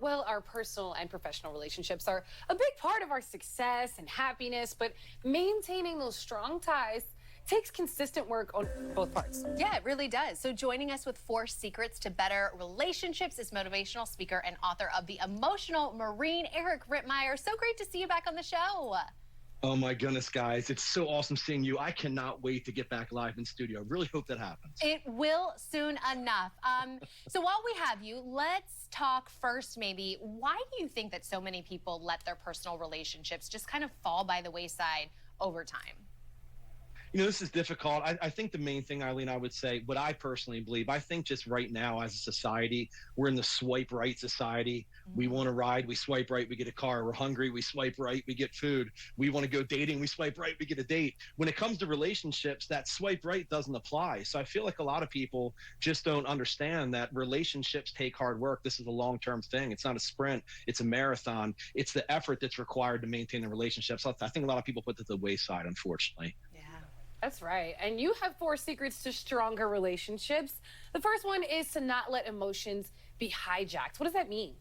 Well, our personal and professional relationships are a big part of our success and happiness, but maintaining those strong ties takes consistent work on both parts. Yeah, it really does. So joining us with 4 secrets to better relationships is motivational speaker and author of The Emotional Marine, Eric Rittmeyer. So great to see you back on the show. Oh my goodness, guys. It's so awesome seeing you. I cannot wait to get back live in studio. I really hope that happens. It will soon enough. So while we have you, let's talk first maybe, why do you think that so many people let their personal relationships just kind of fall by the wayside over time? You know, this is difficult. I think the main thing, Eileen, I would say, what I personally believe, I think just right now as a society, we're in the swipe right society. We want to ride, we swipe right, we get a car. We're hungry, we swipe right, we get food. We want to go dating, we swipe right, we get a date. When it comes to relationships, that swipe right doesn't apply. So I feel like a lot of people just don't understand that relationships take hard work. This is a long-term thing. It's not a sprint, it's a marathon. It's the effort that's required to maintain a relationship. So I think a lot of people put it to the wayside, unfortunately. Yeah. That's right. And you have 4 secrets to stronger relationships. The first one is to not let emotions be hijacked. What does that mean?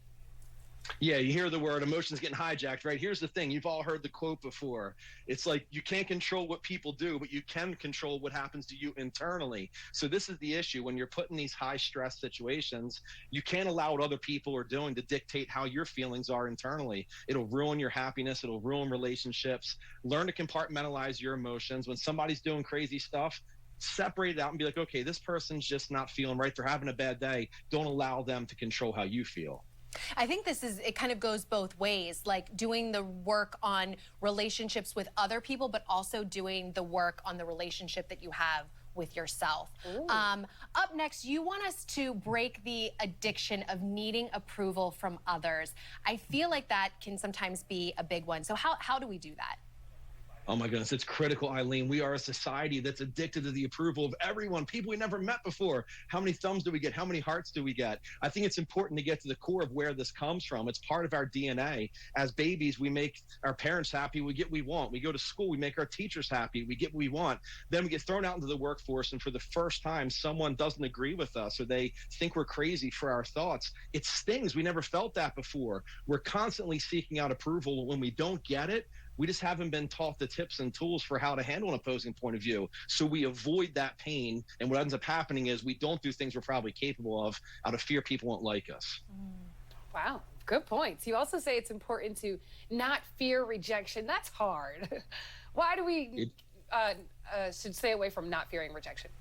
Yeah, you hear the word emotions getting hijacked, right? Here's the thing. You've all heard the quote before. It's like you can't control what people do, but you can control what happens to you internally. So this is the issue. When you're put in these high stress situations, you can't allow what other people are doing to dictate how your feelings are internally. It'll ruin your happiness. It'll ruin relationships. Learn to compartmentalize your emotions. When somebody's doing crazy stuff, separate it out and be like, okay, this person's just not feeling right. They're having a bad day. Don't allow them to control how you feel. I think it kind of goes both ways, like doing the work on relationships with other people, but also doing the work on the relationship that you have with yourself. Up next, you want us to break the addiction of needing approval from others. I feel like that can sometimes be a big one. So how do we do that? Oh my goodness, it's critical, Eileen. We are a society that's addicted to the approval of everyone, people we never met before. How many thumbs do we get? How many hearts do we get? I think it's important to get to the core of where this comes from. It's part of our DNA. As babies, we make our parents happy, we get what we want. We go to school, we make our teachers happy, we get what we want. Then we get thrown out into the workforce, and for the first time, someone doesn't agree with us, or they think we're crazy for our thoughts. It stings. We never felt that before. We're constantly seeking out approval. When we don't get it, we just haven't been taught the tips and tools for how to handle an opposing point of view. So we avoid that pain. And what ends up happening is we don't do things we're probably capable of out of fear people won't like us. Wow, good points. You also say it's important to not fear rejection. That's hard. Why do we should stay away from not fearing rejection?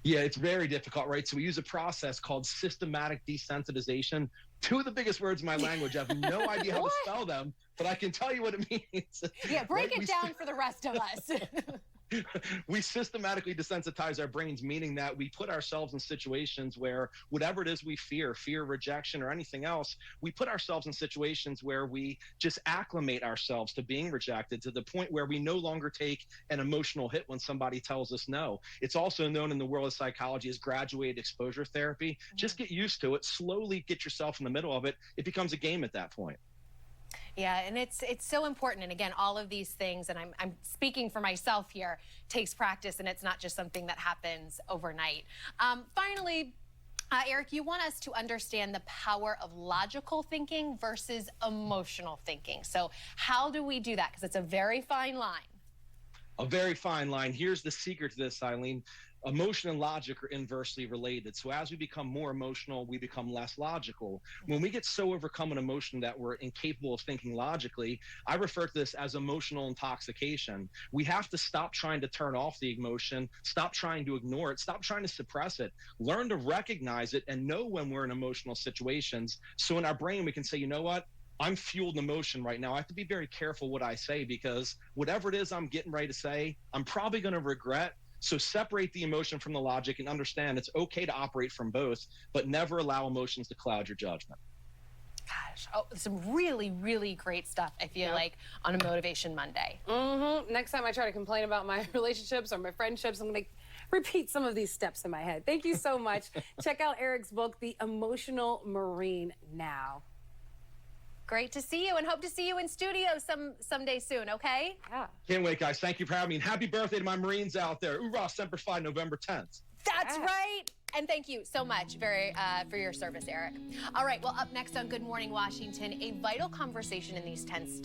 Yeah, it's very difficult, right? So we use a process called systematic desensitization. 2 of the biggest words in my language. I have no idea how to spell them, but I can tell you what it means. Yeah, break it down for the rest of us. We systematically desensitize our brains, meaning that we put ourselves in situations where whatever it is we fear, rejection, or anything else, we put ourselves in situations where we just acclimate ourselves to being rejected to the point where we no longer take an emotional hit when somebody tells us no. It's also known in the world of psychology as graduated exposure therapy. Just get used to it, slowly get yourself in the middle of it. It becomes a game at that point. Yeah, and it's so important. And again, all of these things, and I'm speaking for myself here, takes practice, and it's not just something that happens overnight. Finally, Eric, you want us to understand the power of logical thinking versus emotional thinking. So how do we do that? Because it's a very fine line. A very fine line. Here's the secret to this, Eileen. Emotion and logic are inversely related. So as we become more emotional, we become less logical. When we get so overcome an emotion that we're incapable of thinking logically, I refer to this as emotional intoxication. We have to stop trying to turn off the emotion, stop trying to ignore it, stop trying to suppress it, learn to recognize it and know when we're in emotional situations. So in our brain, we can say, you know what? I'm fueled in emotion right now. I have to be very careful what I say, because whatever it is I'm getting ready to say, I'm probably going to regret. So separate the emotion from the logic and understand it's okay to operate from both, but never allow emotions to cloud your judgment. Gosh, some really, really great stuff, I feel like, on a Motivation Monday. Next time I try to complain about my relationships or my friendships, I'm going to repeat some of these steps in my head. Thank you so much. Check out Eric's book, The Emotional Marine, now. Great to see you, and hope to see you in studio someday soon, okay? Yeah. Can't wait, guys. Thank you for having me. And happy birthday to my Marines out there. Hoorah, Semper Fi, November 10th. That's right. And thank you so much for your service, Eric. All right, well, up next on Good Morning Washington, a vital conversation in these tense